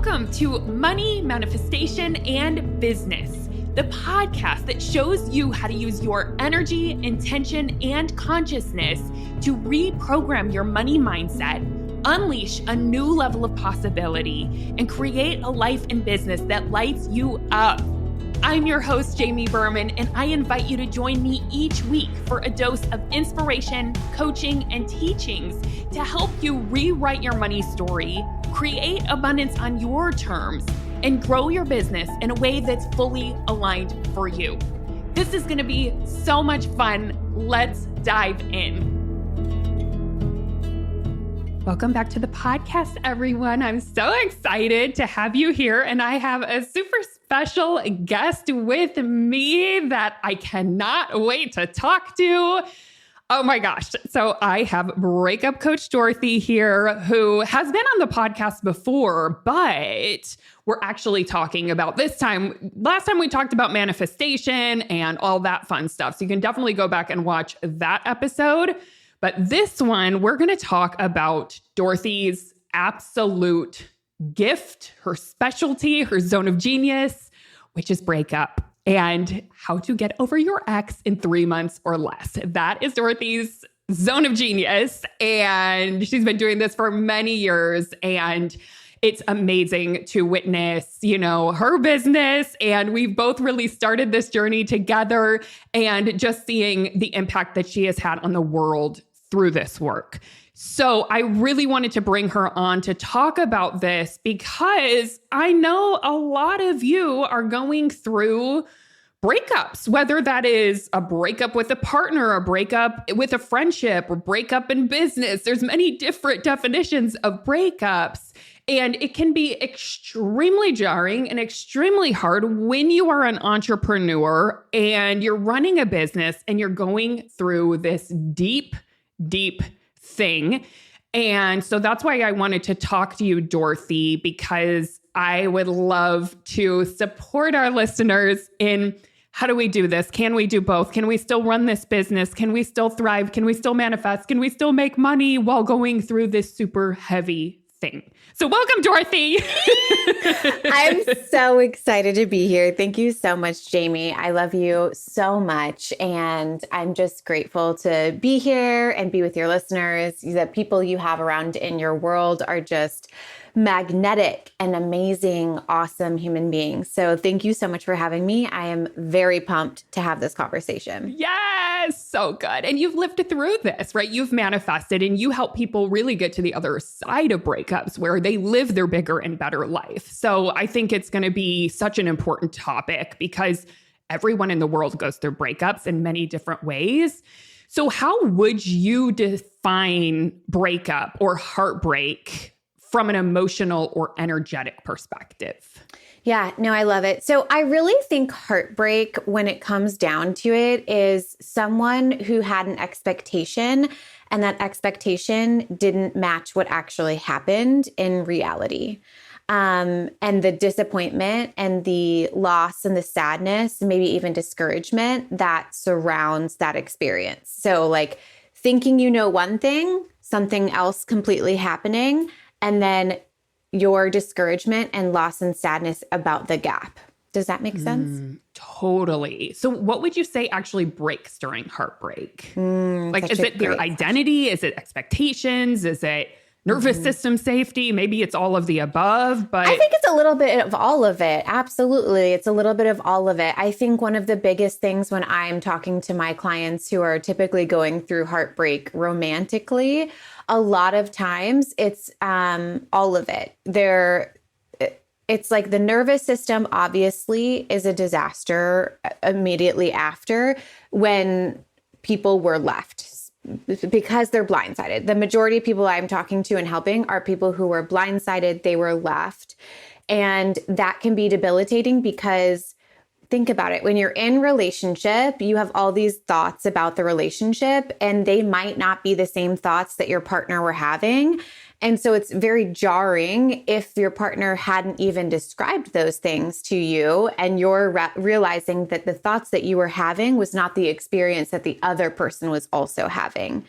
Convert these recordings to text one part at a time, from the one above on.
Welcome to Money, Manifestation, and Business, the podcast that shows you how to use your energy, intention, and consciousness to reprogram your money mindset, unleash a new level of possibility, and create a life and business that lights you up. I'm your host, Jamie Berman, and I invite you to join me each week for a dose of inspiration, coaching, and teachings to help you rewrite your money story, create abundance on your terms, and grow your business in a way that's fully aligned for you. This is going to be so much fun. Let's dive in. Welcome back to the podcast, everyone. I'm so excited to have you here, and I have a super special guest with me that I cannot wait to talk to. Oh my gosh. So I have Breakup Coach Dorothy here, who has been on the podcast before, but we're actually talking about last time we talked about manifestation and all that fun stuff. So you can definitely go back and watch that episode. But this one, we're going to talk about Dorothy's absolute gift, her specialty, her zone of genius, which is breakup, and how to get over your ex in 3 months or less. That is Dorothy's zone of genius. And she's been doing this for many years. And it's amazing to witness, her business. And we've both really started this journey together, and just seeing the impact that she has had on the world through this work. So I really wanted to bring her on to talk about this, because I know a lot of you are going through breakups, whether that is a breakup with a partner, a breakup with a friendship, or breakup in business. There's many different definitions of breakups. And it can be extremely jarring and extremely hard when you are an entrepreneur and you're running a business and you're going through this deep thing. And so that's why I wanted to talk to you, Dorothy, because I would love to support our listeners in how do we do this? Can we do both? Can we still run this business? Can we still thrive? Can we still manifest? Can we still make money while going through this super heavy thing? So welcome, Dorothy. I'm so excited to be here. Thank you so much, Jamie. I love you so much. And I'm just grateful to be here and be with your listeners. The people you have around in your world are just magnetic and amazing, awesome human beings. So thank you so much for having me. I am very pumped to have this conversation. Yes, so good. And you've lived through this, right? You've manifested, and you help people really get to the other side of breakups where they live their bigger and better life. So I think it's going to be such an important topic, because everyone in the world goes through breakups in many different ways. So how would you define breakup or heartbreak from an emotional or energetic perspective? Yeah, no, I love it. So I really think heartbreak, when it comes down to it, is someone who had an expectation and that expectation didn't match what actually happened in reality. And the disappointment and the loss and the sadness, maybe even discouragement that surrounds that experience. So like thinking you know one thing, something else completely happening, and then your discouragement and loss and sadness about the gap. Does that make sense? Totally. So what would you say actually breaks during heartbreak? Is it their identity? Is it expectations? Is it nervous system safety? Maybe it's all of the above, but I think it's a little bit of all of it. Absolutely. It's a little bit of all of it. I think one of the biggest things when I'm talking to my clients who are typically going through heartbreak romantically, a lot of times it's all of it. It's like the nervous system obviously is a disaster immediately after when people were left, because they're blindsided. The majority of people I'm talking to and helping are people who were blindsided, they were left. And that can be debilitating, because think about it. When you're in relationship, you have all these thoughts about the relationship, and they might not be the same thoughts that your partner were having. And so it's very jarring if your partner hadn't even described those things to you, and you're realizing that the thoughts that you were having was not the experience that the other person was also having.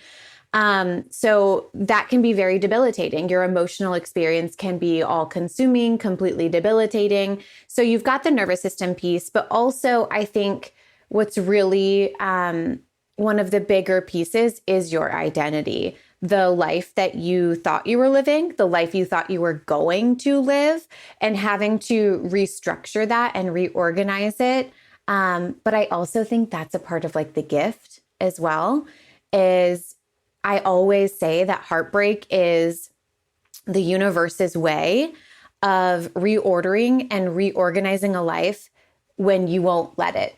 So that can be very debilitating. Your emotional experience can be all consuming, completely debilitating. So you've got the nervous system piece, but also I think what's really one of the bigger pieces is your identity. The life that you thought you were living, the life you thought you were going to live, and having to restructure that and reorganize it. But I also think that's a part of like the gift as well, is I always say that heartbreak is the universe's way of reordering and reorganizing a life when you won't let it.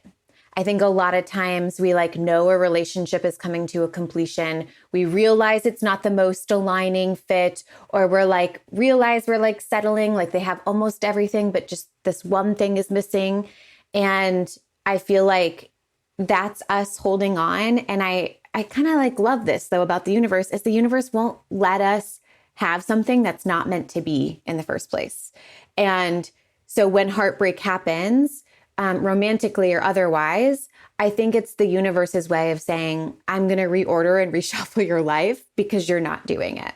I think a lot of times we like know a relationship is coming to a completion. We realize it's not the most aligning fit, or we're like, realize we're like settling, like they have almost everything, but just this one thing is missing. And I feel like that's us holding on. And I kind of like love this though about the universe, is the universe won't let us have something that's not meant to be in the first place. And so when heartbreak happens, romantically or otherwise, I think it's the universe's way of saying, I'm going to reorder and reshuffle your life because you're not doing it.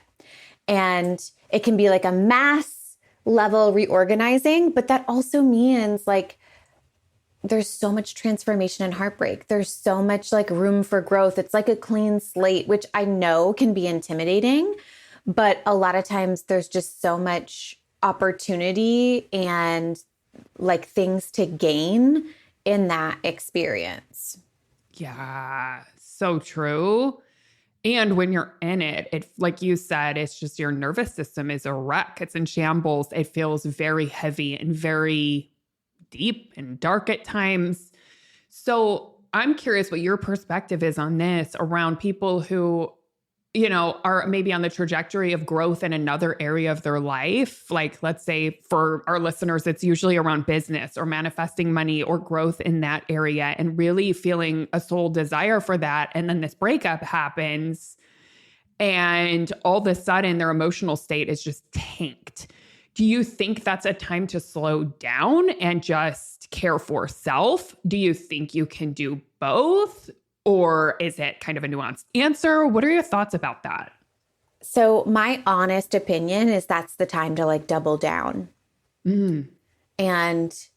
And it can be like a mass level reorganizing, but that also means like there's so much transformation and heartbreak. There's so much like room for growth. It's like a clean slate, which I know can be intimidating, but a lot of times there's just so much opportunity and like things to gain in that experience. Yeah, so true. And when you're in it, like you said, it's just your nervous system is a wreck. It's in shambles. It feels very heavy and very deep and dark at times. So I'm curious what your perspective is on this around people who, are maybe on the trajectory of growth in another area of their life. Like, let's say for our listeners, it's usually around business or manifesting money or growth in that area, and really feeling a soul desire for that. And then this breakup happens, and all of a sudden their emotional state is just tanked. Do you think that's a time to slow down and just care for self? Do you think you can do both? Or is it kind of a nuanced answer? What are your thoughts about that? So my honest opinion is that's the time to like double down. And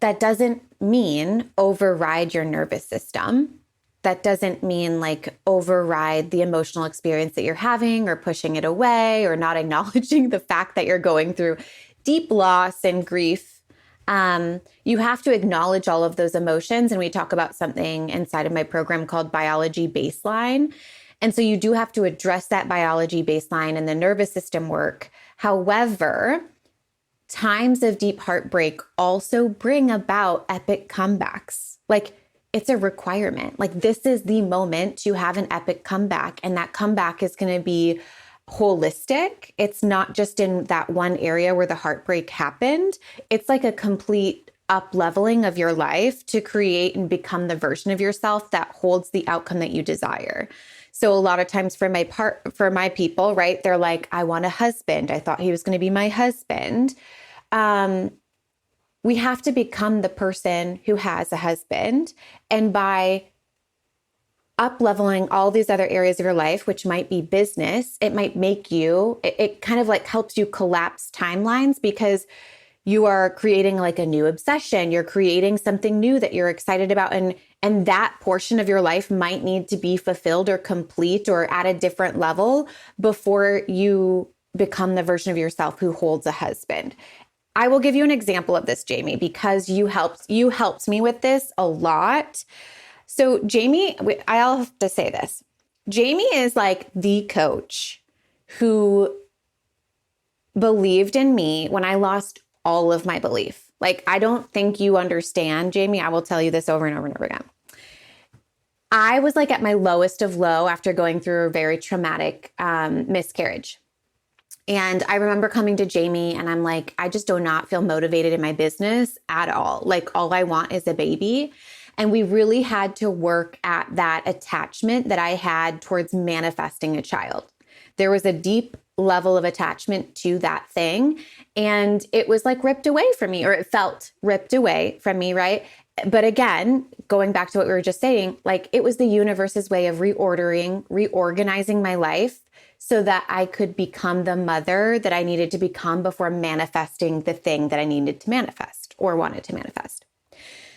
that doesn't mean override your nervous system. That doesn't mean like override the emotional experience that you're having or pushing it away or not acknowledging the fact that you're going through deep loss and grief. You have to acknowledge all of those emotions. And we talk about something inside of my program called biology baseline. And so you do have to address that biology baseline and the nervous system work. However, times of deep heartbreak also bring about epic comebacks. Like, it's a requirement. Like, this is the moment to have an epic comeback. And that comeback is going to be holistic. It's not just in that one area where the heartbreak happened. It's like a complete up-leveling of your life to create and become the version of yourself that holds the outcome that you desire. So a lot of times for my people, right, they're like, I want a husband. I thought he was going to be my husband. We have to become the person who has a husband. And by up-leveling all these other areas of your life, which might be business, it might make you, it kind of like helps you collapse timelines because you are creating like a new obsession. You're creating something new that you're excited about. And that portion of your life might need to be fulfilled or complete or at a different level before you become the version of yourself who holds a husband. I will give you an example of this, Jamie, because you helped me with this a lot. So Jamie, I'll have to say this. Jamie is like the coach who believed in me when I lost all of my belief. Like, I don't think you understand, Jamie. I will tell you this over and over and over again. I was like at my lowest of low after going through a very traumatic miscarriage. And I remember coming to Jamie and I'm like, I just do not feel motivated in my business at all. Like, all I want is a baby. And we really had to work at that attachment that I had towards manifesting a child. There was a deep level of attachment to that thing. And it was like ripped away from me, or it felt ripped away from me, right? But again, going back to what we were just saying, like it was the universe's way of reorganizing my life so that I could become the mother that I needed to become before manifesting the thing that I needed to manifest or wanted to manifest.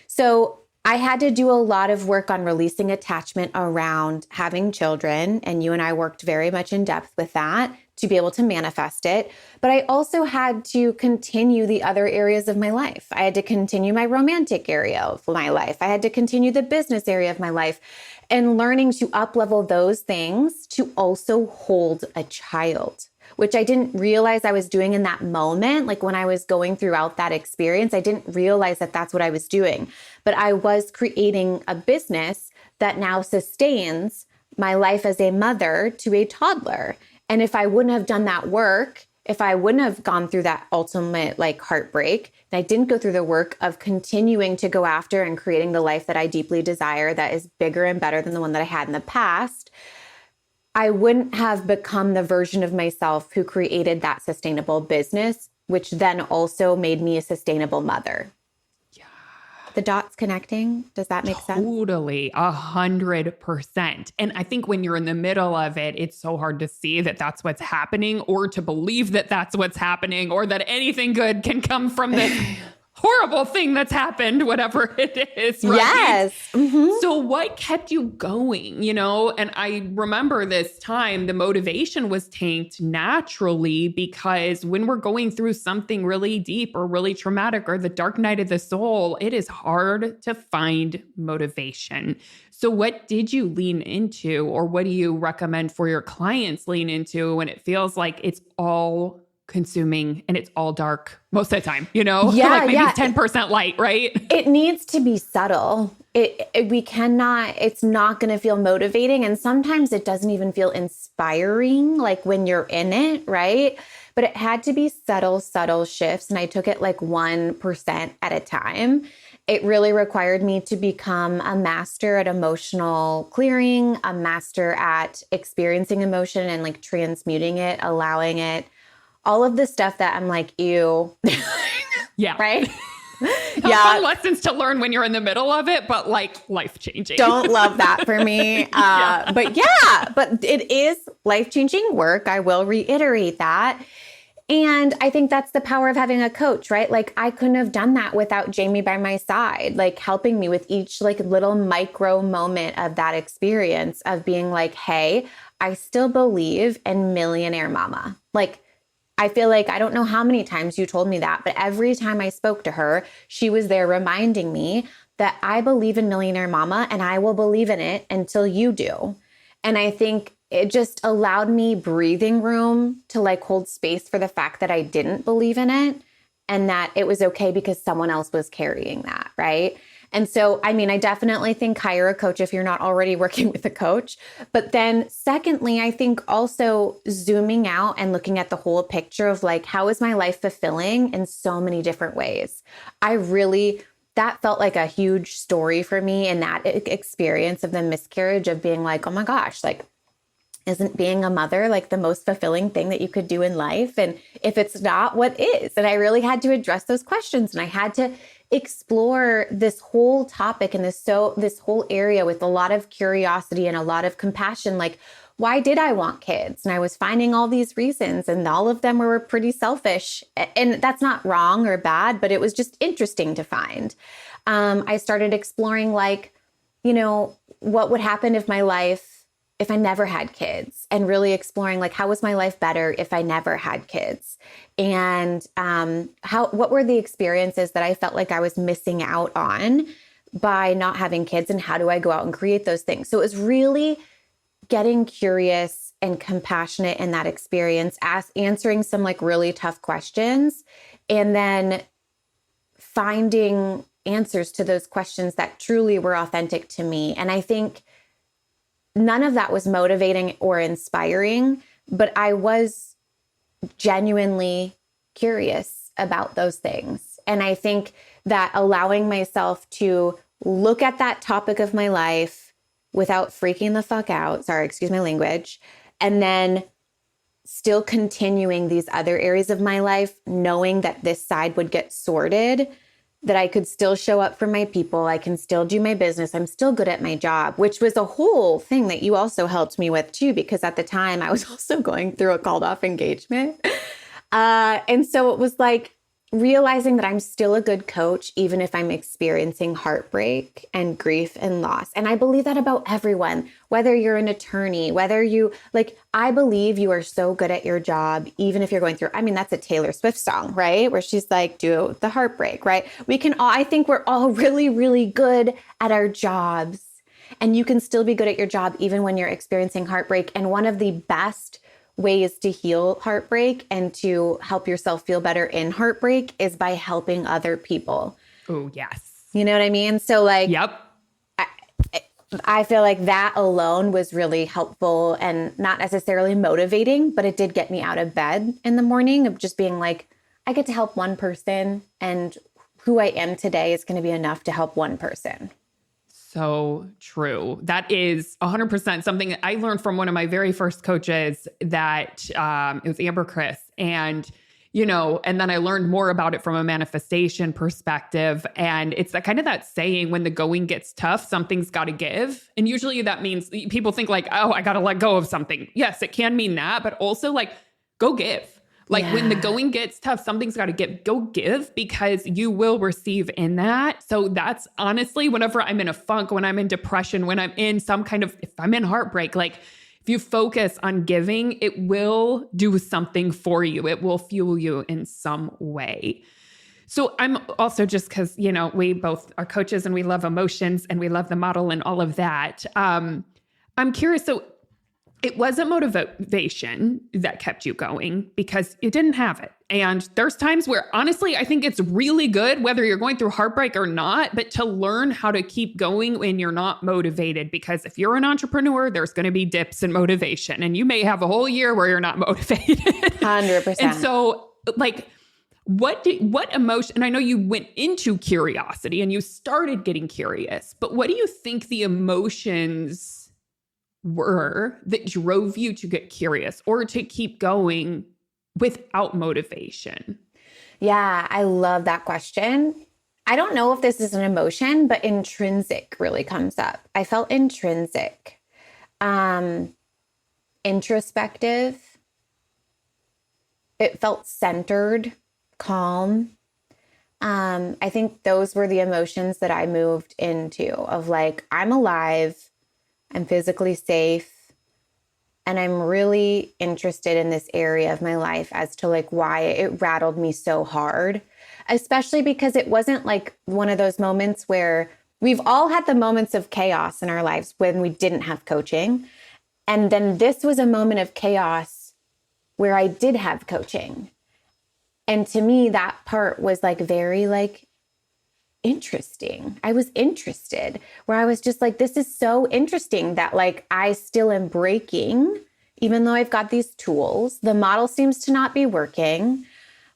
So I had to do a lot of work on releasing attachment around having children. And you and I worked very much in depth with that to be able to manifest it. But I also had to continue the other areas of my life. I had to continue my romantic area of my life. I had to continue the business area of my life, and learning to up-level those things to also hold a child, which I didn't realize I was doing in that moment. Like when I was going throughout that experience, I didn't realize that that's what I was doing. But I was creating a business that now sustains my life as a mother to a toddler. And if I wouldn't have done that work, if I wouldn't have gone through that ultimate like heartbreak, and I didn't go through the work of continuing to go after and creating the life that I deeply desire that is bigger and better than the one that I had in the past, I wouldn't have become the version of myself who created that sustainable business, which then also made me a sustainable mother. The dots connecting. Does that make sense? Totally, 100%. And I think when you're in the middle of it, it's so hard to see that that's what's happening, or to believe that that's what's happening, or that anything good can come from this horrible thing that's happened, whatever it is. Right? Yes. Mm-hmm. So what kept you going, And I remember this time, the motivation was tanked naturally, because when we're going through something really deep or really traumatic or the dark night of the soul, it is hard to find motivation. So what did you lean into, or what do you recommend for your clients lean into when it feels like it's all consuming and it's all dark most of the time, Yeah, like maybe yeah. 10% light, right? It needs to be subtle. It's not going to feel motivating. And sometimes it doesn't even feel inspiring, like when you're in it, right? But it had to be subtle shifts. And I took it like 1% at a time. It really required me to become a master at emotional clearing, a master at experiencing emotion and like transmuting it, allowing it. All of the stuff that I'm like, ew. Yeah. Right? Fun lessons to learn when you're in the middle of it, but like life-changing. Don't love that for me. But it is life-changing work. I will reiterate that. And I think that's the power of having a coach, right? Like I couldn't have done that without Jamie by my side, like helping me with each like little micro moment of that experience of being like, hey, I still believe in millionaire mama. Like, I feel like, I don't know how many times you told me that, but every time I spoke to her, she was there reminding me that I believe in millionaire mama and I will believe in it until you do. And I think it just allowed me breathing room to like hold space for the fact that I didn't believe in it and that it was okay because someone else was carrying that, right? And so, I mean, I definitely think hire a coach if you're not already working with a coach. But then secondly, I think also zooming out and looking at the whole picture of like, how is my life fulfilling in so many different ways? That felt like a huge story for me in that experience of the miscarriage of being like, oh my gosh, like, isn't being a mother like the most fulfilling thing that you could do in life? And if it's not, what is? And I really had to address those questions, and I had to explore this whole topic and this whole area with a lot of curiosity and a lot of compassion. Like, why did I want kids? And I was finding all these reasons, and all of them were pretty selfish. And that's not wrong or bad, but it was just interesting to find. I started exploring like, what would happen if I never had kids, and really exploring like, how was my life better if I never had kids? And what were the experiences that I felt like I was missing out on by not having kids, and how do I go out and create those things? So it was really getting curious and compassionate in that experience, answering some like really tough questions, and then finding answers to those questions that truly were authentic to me. And I think none of that was motivating or inspiring, but I was genuinely curious about those things. And I think that allowing myself to look at that topic of my life without freaking the fuck out, sorry, excuse my language, and then still continuing these other areas of my life, knowing that this side would get sorted, that I could still show up for my people. I can still do my business. I'm still good at my job, which was a whole thing that you also helped me with too, because at the time I was also going through a called off engagement. And so it was like realizing that I'm still a good coach, even if I'm experiencing heartbreak and grief and loss. And I believe that about everyone, whether you're an attorney, whether you I believe you are so good at your job, even if you're going through, I mean, that's a Taylor Swift song, right? Where she's like, do the heartbreak, right? I think we're all really, really good at our jobs, and you can still be good at your job, even when you're experiencing heartbreak. And one of the best ways to heal heartbreak and to help yourself feel better in heartbreak is by helping other people. Oh, yes. You know what I mean? So yep. I feel like that alone was really helpful and not necessarily motivating, but it did get me out of bed in the morning of just being like, I get to help one person, and who I am today is going to be enough to help one person. So true. That is 100% something that I learned from one of my very first coaches, that it was Amber Chris. And, and then I learned more about it from a manifestation perspective. And it's that saying, when the going gets tough, something's got to give. And usually that means people think like, oh, I got to let go of something. Yes, it can mean that, but also go give. When the going gets tough, something's got to go give, because you will receive in that. So that's honestly, whenever I'm in a funk, when I'm in depression, when I'm in if I'm in heartbreak, if you focus on giving, it will do something for you. It will fuel you in some way. So I'm also, just because, we both are coaches and we love emotions and we love the model and all of that. I'm curious. So it wasn't motivation that kept you going, because you didn't have it. And there's times where, honestly, I think it's really good, whether you're going through heartbreak or not, but to learn how to keep going when you're not motivated. Because if you're an entrepreneur, there's going to be dips in motivation, and you may have a whole year where you're not motivated. 100%. And so what emotion, and I know you went into curiosity and you started getting curious, but what do you think the emotions were that drove you to get curious or to keep going without motivation? Yeah, I love that question. I don't know if this is an emotion, but intrinsic really comes up. I felt intrinsic, introspective. It felt centered, calm. I think those were the emotions that I moved into, of I'm alive, I'm physically safe, and I'm really interested in this area of my life as to why it rattled me so hard, especially because it wasn't one of those moments where we've all had the moments of chaos in our lives when we didn't have coaching. And then this was a moment of chaos where I did have coaching. And to me, that part was very interesting. I was interested, where I was just this is so interesting that I still am breaking, even though I've got these tools. The model seems to not be working.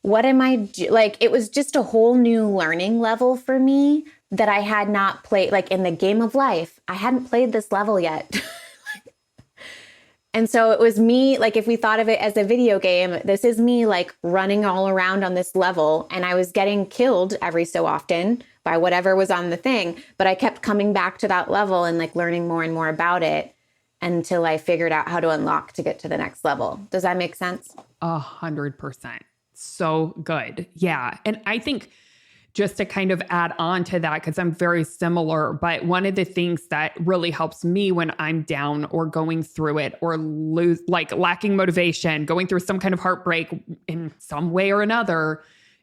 What am I it was just a whole new learning level for me that I had not played, in the game of life. I hadn't played this level yet. And so it was me, if we thought of it as a video game, this is me running all around on this level, and I was getting killed every so often by whatever was on the thing. But I kept coming back to that level and learning more and more about it until I figured out how to unlock to get to the next level. Does that make sense? 100%. So good. Yeah. And I think, just to kind of add on to that, because I'm very similar, but one of the things that really helps me when I'm down or going through it or lacking motivation, going through some kind of heartbreak in some way or another,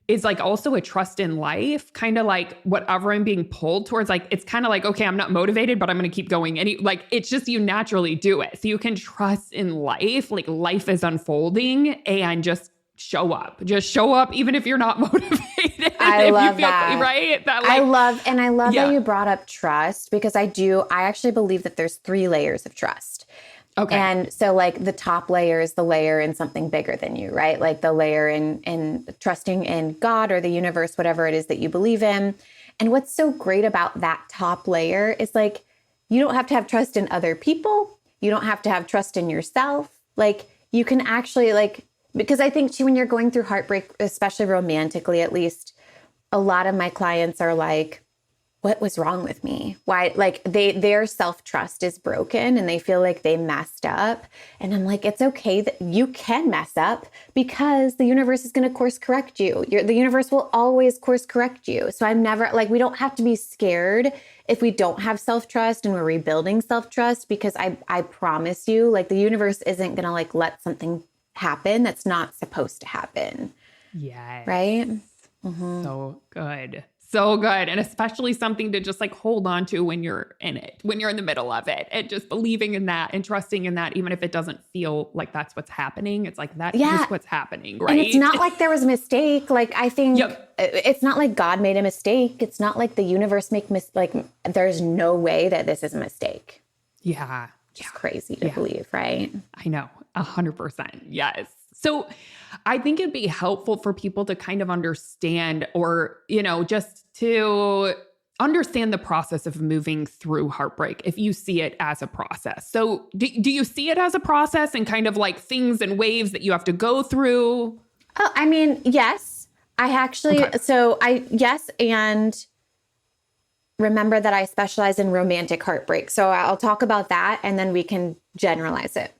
is also a trust in life, kind of whatever I'm being pulled towards. It's kind of okay, I'm not motivated, but I'm going to keep going. And it's just, you naturally do it. So you can trust in life, life is unfolding, and just show up. Just show up, even if you're not motivated. I love that. Right? I love that you brought up trust, because I actually believe that there's 3 layers of trust. Okay. And so the top layer is the layer in something bigger than you, right? The layer in trusting in God or the universe, whatever it is that you believe in. And what's so great about that top layer is you don't have to have trust in other people. You don't have to have trust in yourself. You can actually because I think too, when you're going through heartbreak, especially romantically, at least, a lot of my clients are like, what was wrong with me? Why? Like their self-trust is broken and they feel like they messed up. And I'm like, it's okay that you can mess up because the universe is going to course correct you. The universe will always course correct you. So I'm never like, we don't have to be scared if we don't have self-trust and we're rebuilding self-trust, because I promise you, like the universe isn't going to like let something happen that's not supposed to happen. Yes. Right? So good. So good. And especially something to just like hold on to when you're in it, when you're in the middle of it, and just believing in that and trusting in that, even if it doesn't feel like that's what's happening. It's like, that is what's happening, right? And it's not like there was a mistake. Like, I think it's not like God made a mistake. It's not like the universe like there's no way that this is a mistake. Yeah. It's crazy to believe, right? I know. 100%. Yes. So I think it'd be helpful for people to kind of understand, or, just to understand the process of moving through heartbreak if you see it as a process. So do you see it as a process and kind of like things and waves that you have to go through? Oh, I mean, yes. I actually, yes. And remember that I specialize in romantic heartbreak. So I'll talk about that and then we can generalize it.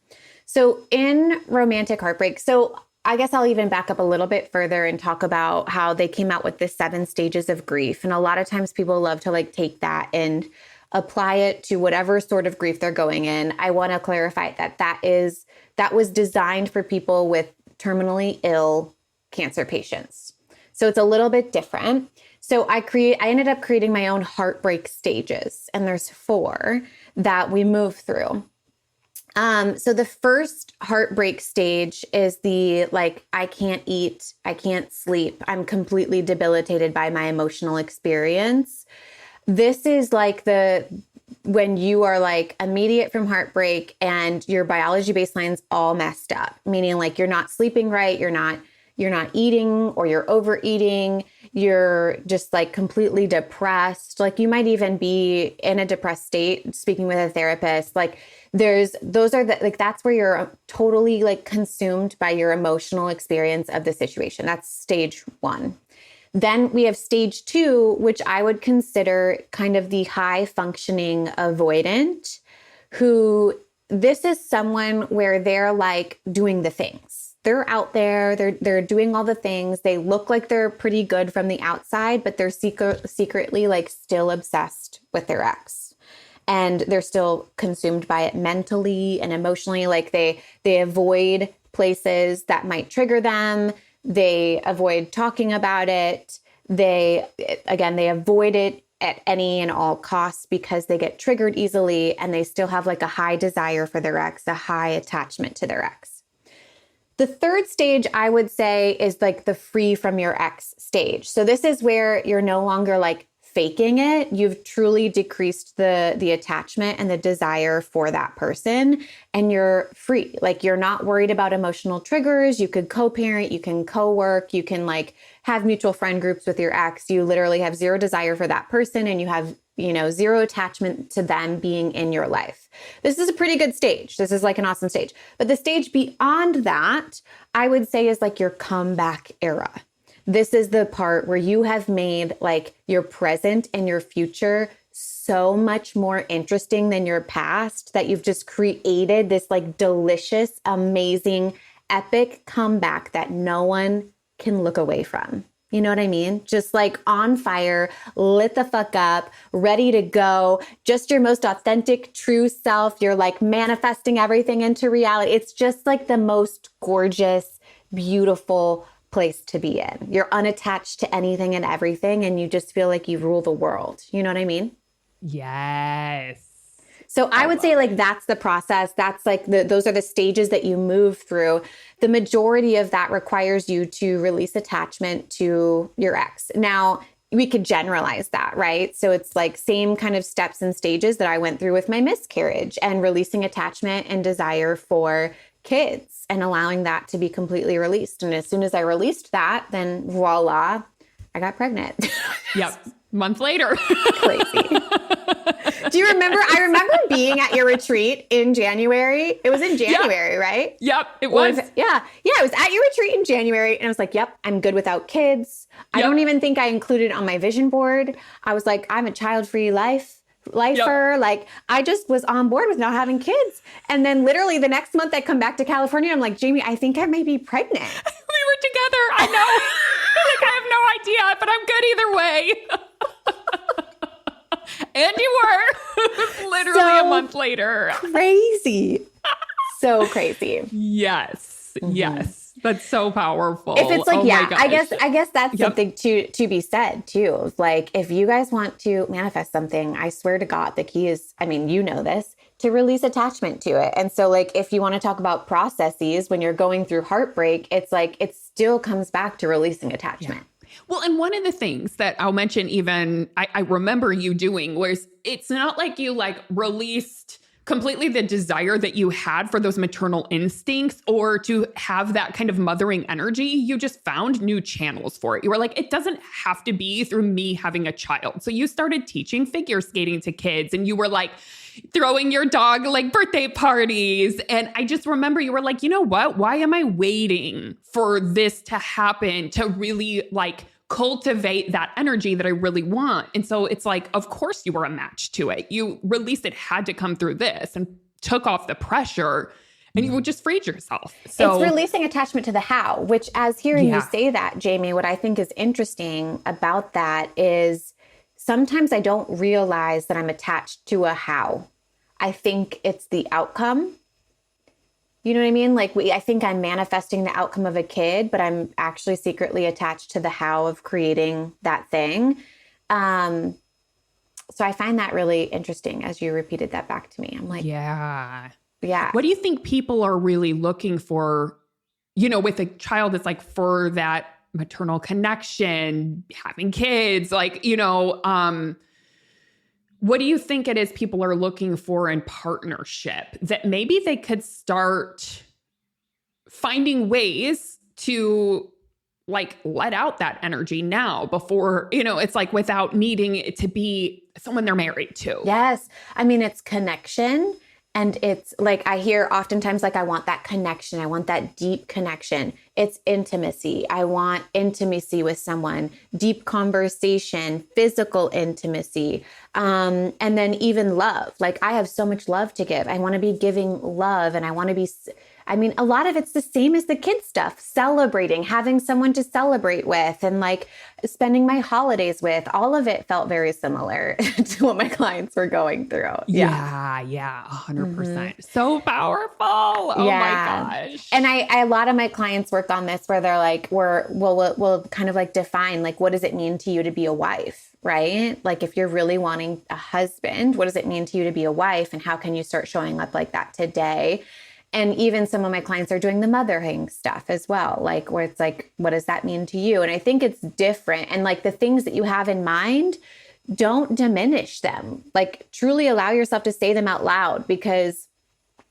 So in romantic heartbreak, so I guess I'll even back up a little bit further and talk about how they came out with the 7 stages of grief. And a lot of times people love to like take that and apply it to whatever sort of grief they're going in. I want to clarify that was designed for people with terminally ill cancer patients. So it's a little bit different. So I ended up creating my own heartbreak stages, and there's 4 that we move through. So the first heartbreak stage is the, like, I can't eat, I can't sleep, I'm completely debilitated by my emotional experience. This is like when you are like immediate from heartbreak and your biology baseline's all messed up, meaning like you're not sleeping right, you're not eating, or you're overeating, you're just like completely depressed. Like you might even be in a depressed state, speaking with a therapist. Like that's where you're totally like consumed by your emotional experience of the situation. That's stage 1. Then we have stage 2, which I would consider kind of the high functioning avoidant, who this is someone where they're like doing the things. They're out there, they're doing all the things. They look like they're pretty good from the outside, but they're secretly like still obsessed with their ex. And they're still consumed by it mentally and emotionally. Like they avoid places that might trigger them. They avoid talking about it. They avoid it at any and all costs because they get triggered easily, and they still have like a high desire for their ex, a high attachment to their ex. The third stage, I would say, is like the free from your ex stage. So this is where you're no longer like faking it. You've truly decreased the attachment and the desire for that person, and you're free. Like you're not worried about emotional triggers. You could co-parent, you can co-work, you can like have mutual friend groups with your ex. You literally have zero desire for that person, and you have, zero attachment to them being in your life. This is a pretty good stage. This is like an awesome stage. But the stage beyond that, I would say, is like your comeback era. This is the part where you have made like your present and your future so much more interesting than your past, that you've just created this like delicious, amazing, epic comeback that no one can look away from. You know what I mean? Just like on fire, lit the fuck up, ready to go, just your most authentic, true self. You're like manifesting everything into reality. It's just like the most gorgeous, beautiful place to be in. You're unattached to anything and everything, and you just feel like you rule the world. You know what I mean? Yes. So I would say like that's the process. That's like those are the stages that you move through. The majority of that requires you to release attachment to your ex. Now, we could generalize that, right? So it's like same kind of steps and stages that I went through with my miscarriage, and releasing attachment and desire for kids and allowing that to be completely released. And as soon as I released that, then voila, I got pregnant. Yep. Month later. Crazy. Do you remember? I remember being at your retreat in January. It was in January, right? Yep, it was. Yeah. I was at your retreat in January and I was like, yep, I'm good without kids. I don't even think I included it on my vision board. I was like, I'm a child-free lifer. Like I just was on board with not having kids. And then literally the next month I come back to California. I'm like, Jamie, I think I may be pregnant. We were together. I know. Like, I have no idea, but I'm good either way. And you were literally a month later. Crazy. So crazy. Yes. Yes. That's so powerful. If it's like, I guess that's something to be said too. Like if you guys want to manifest something, I swear to God, the key is, I mean, you know this, to release attachment to it. And so like, if you want to talk about processes when you're going through heartbreak, it's like, it still comes back to releasing attachment. Yeah. Well, and one of the things that I'll mention, even I remember you doing, was it's not like you like released completely the desire that you had for those maternal instincts or to have that kind of mothering energy. You just found new channels for it. You were like, it doesn't have to be through me having a child. So you started teaching figure skating to kids and you were like throwing your dog like birthday parties. And I just remember you were like, you know what? Why am I waiting for this to happen to really like cultivate that energy that I really want? And so it's like, of course you were a match to it. You released it had to come through this and took off the pressure and you just freed yourself. So it's releasing attachment to the how, which as hearing you say that, Jamie, what I think is interesting about that is sometimes I don't realize that I'm attached to a how. I think it's the outcome. You know what I mean? Like I think I'm manifesting the outcome of a kid, but I'm actually secretly attached to the how of creating that thing. So I find that really interesting as you repeated that back to me. I'm like, yeah. What do you think people are really looking for, you know, with a child? It's like for that maternal connection, having kids, like, you know, what do you think it is people are looking for in partnership that maybe they could start finding ways to like let out that energy now before, you know, it's like without needing it to be someone they're married to? Yes. I mean, it's connection. And it's like, I hear oftentimes, like, I want that connection. I want that deep connection. It's intimacy. I want intimacy with someone, deep conversation, physical intimacy. And then even love. Like, I have so much love to give. I want to be giving love and I want to be, I mean, a lot of it's the same as the kid stuff, celebrating, having someone to celebrate with and like spending my holidays with. All of it felt very similar to what my clients were going through. Yeah, 100%. So powerful. Oh my gosh. And a lot of my clients work on this where they're like, we'll kind of like define, like, what does it mean to you to be a wife? Right? Like if you're really wanting a husband, what does it mean to you to be a wife? And how can you start showing up like that today? And even some of my clients are doing the mothering stuff as well, like where it's like, what does that mean to you? And I think it's different. And like the things that you have in mind, don't diminish them. Like truly allow yourself to say them out loud, because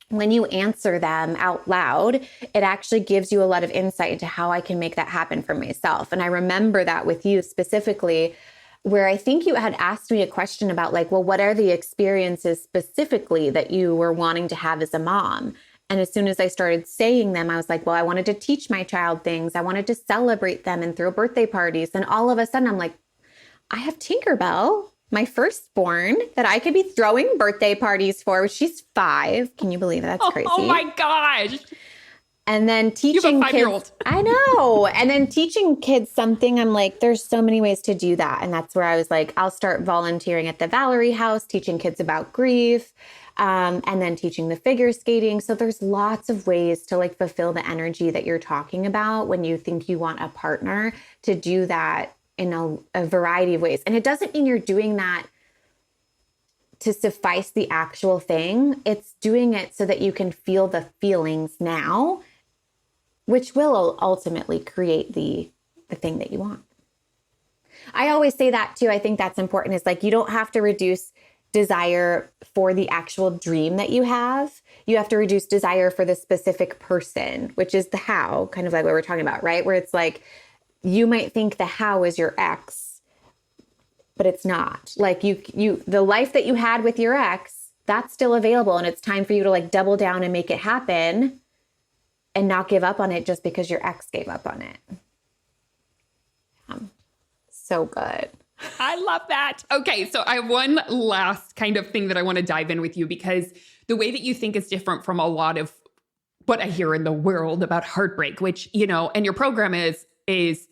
when you answer them out loud, it actually gives you a lot of insight into how I can make that happen for myself. And I remember that with you specifically, where I think you had asked me a question about like, well, what are the experiences specifically that you were wanting to have as a mom? And as soon as I started saying them, I was like, well, I wanted to teach my child things. I wanted to celebrate them and throw birthday parties. And all of a sudden I'm like, I have Tinkerbell, my firstborn, that I could be throwing birthday parties for. She's 5. Can you believe it? That's crazy. Oh my gosh. And then teaching kids, I know. And then teaching kids something, I'm like, there's so many ways to do that. And that's where I was like, I'll start volunteering at the Valerie House, teaching kids about grief. And then teaching the figure skating. So there's lots of ways to like fulfill the energy that you're talking about when you think you want a partner, to do that in a variety of ways. And it doesn't mean you're doing that to suffice the actual thing. It's doing it so that you can feel the feelings now, which will ultimately create the thing that you want. I always say that too. I think that's important. Is like, you don't have to reduce desire for the actual dream that you have. You have to reduce desire for the specific person, which is the how, kind of like what we're talking about, right? Where it's like, you might think the how is your ex, but it's not. Like the life that you had with your ex, that's still available. And it's time for you to like double down and make it happen and not give up on it just because your ex gave up on it. So good. I love that. Okay, so I have one last kind of thing that I want to dive in with you, because the way that you think is different from a lot of what I hear in the world about heartbreak, which, you know, and your program is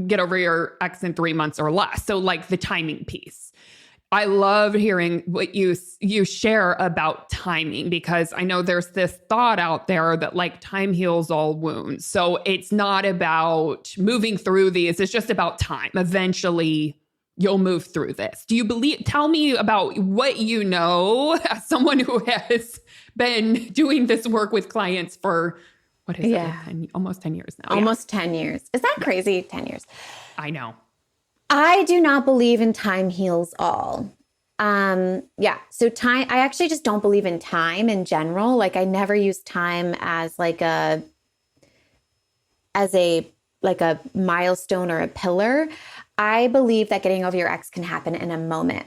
get over your ex in 3 months or less. So like the timing piece. I love hearing what you share about timing, because I know there's this thought out there that like time heals all wounds. So it's not about moving through these. It's just about time. Eventually you'll move through this. Tell me about what you know as someone who has been doing this work with clients for, what is it? Almost 10 years now. Almost 10 years. Is that crazy? 10 years. I know. I do not believe in time heals all. So time, I actually just don't believe in time in general. Like I never use time as a milestone or a pillar. I believe that getting over your ex can happen in a moment.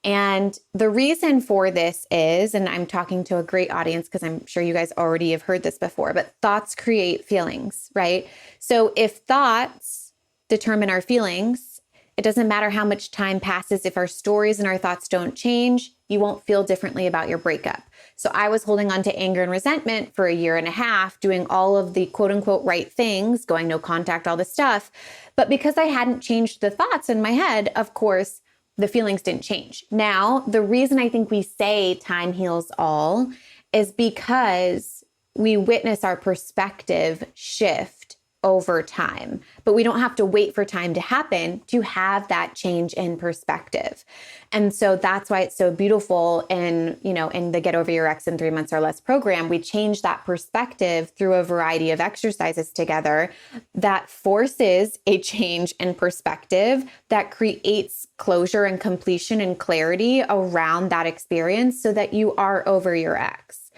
And the reason for this is, and I'm talking to a great audience because I'm sure you guys already have heard this before, but thoughts create feelings, right? So if thoughts determine our feelings, it doesn't matter how much time passes. If our stories and our thoughts don't change, you won't feel differently about your breakup. So I was holding on to anger and resentment for 1.5 years, doing all of the quote unquote right things, going no contact, all this stuff. But because I hadn't changed the thoughts in my head, of course, the feelings didn't change. Now, the reason I think we say time heals all is because we witness our perspective shift over time, but we don't have to wait for time to happen to have that change in perspective. And so that's why it's so beautiful in the Get Over Your Ex in 3 Months or Less program. We change that perspective through a variety of exercises together that forces a change in perspective that creates closure and completion and clarity around that experience so that you are over your ex.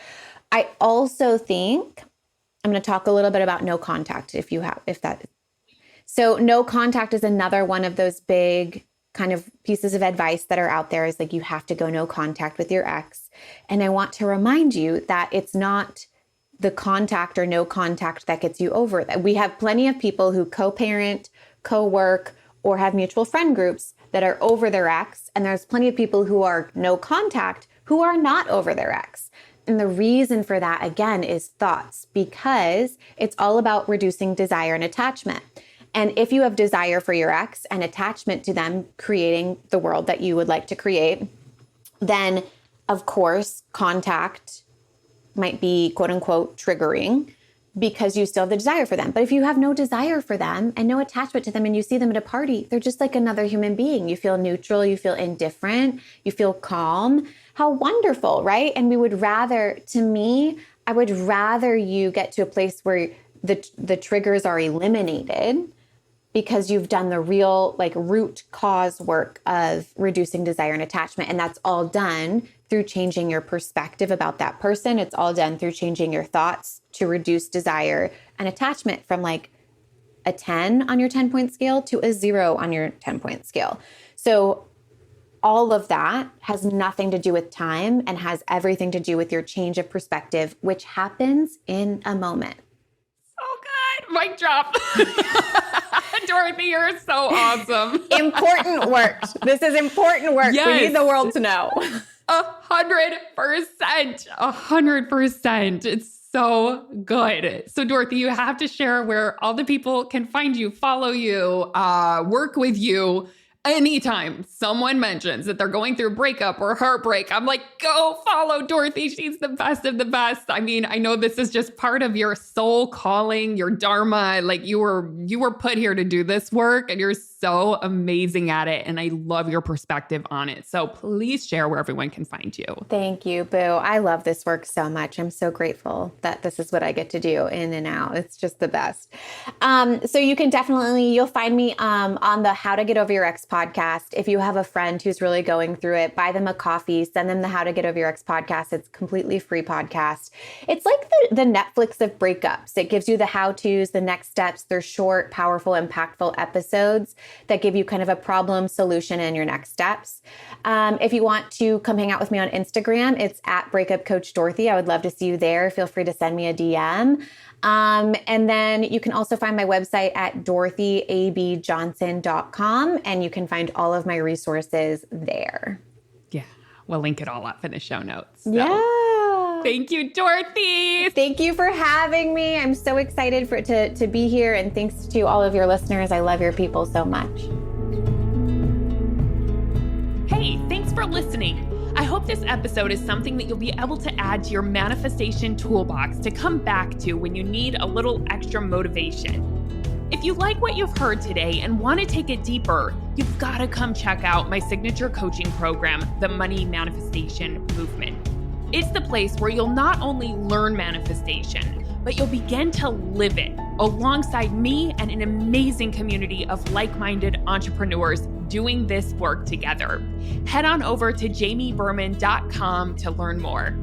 I also think I'm going to talk a little bit about no contact So no contact is another one of those big kind of pieces of advice that are out there, is like you have to go no contact with your ex. And I want to remind you that it's not the contact or no contact that gets you over that. We have plenty of people who co-parent, co-work, or have mutual friend groups that are over their ex. And there's plenty of people who are no contact who are not over their ex. And the reason for that, again, is thoughts, because it's all about reducing desire and attachment. And if you have desire for your ex and attachment to them creating the world that you would like to create, then of course, contact might be quote unquote triggering because you still have the desire for them. But if you have no desire for them and no attachment to them and you see them at a party, they're just like another human being. You feel neutral, you feel indifferent, you feel calm. How wonderful, right? And I would rather you get to a place where the triggers are eliminated because you've done the real root cause work of reducing desire and attachment. And that's all done through changing your perspective about that person. It's all done through changing your thoughts to reduce desire and attachment from a 10 on your 10-point scale to a 0 on your 10-point scale. So all of that has nothing to do with time and has everything to do with your change of perspective, which happens in a moment. So good. Mic drop. Dorothy, you're so awesome. Important work. This is important work. Yes. We need the world to know. 100%. 100%. It's so good. So Dorothy, you have to share where all the people can find you, follow you, work with you. Anytime someone mentions that they're going through breakup or heartbreak, I'm like, go follow Dorothy. She's the best of the best. I mean, I know this is just part of your soul calling, your dharma. You were put here to do this work and you're so amazing at it. And I love your perspective on it. So please share where everyone can find you. Thank you, Boo. I love this work so much. I'm so grateful that this is what I get to do in and out. It's just the best. So you can you'll find me on the How to Get Over Your Ex podcast. If you have a friend who's really going through it, buy them a coffee, send them the How to Get Over Your Ex podcast. It's a completely free podcast. It's like the Netflix of breakups. It gives you the how-tos, the next steps. They're short, powerful, impactful episodes. that give you kind of a problem solution and your next steps. If you want to come hang out with me on Instagram, it's at Breakup Coach Dorothy. I would love to see you there. Feel free to send me a DM. And then you can also find my website at dorothyabjohnson.com, and you can find all of my resources there. Yeah, we'll link it all up in the show notes. So. Yeah. Thank you, Dorothy. Thank you for having me. I'm so excited to be here, and thanks to all of your listeners. I love your people so much. Hey, thanks for listening. I hope this episode is something that you'll be able to add to your manifestation toolbox to come back to when you need a little extra motivation. If you like what you've heard today and want to take it deeper, you've got to come check out my signature coaching program, the Money Manifestation Movement. It's the place where you'll not only learn manifestation, but you'll begin to live it alongside me and an amazing community of like-minded entrepreneurs doing this work together. Head on over to jamieberman.com to learn more.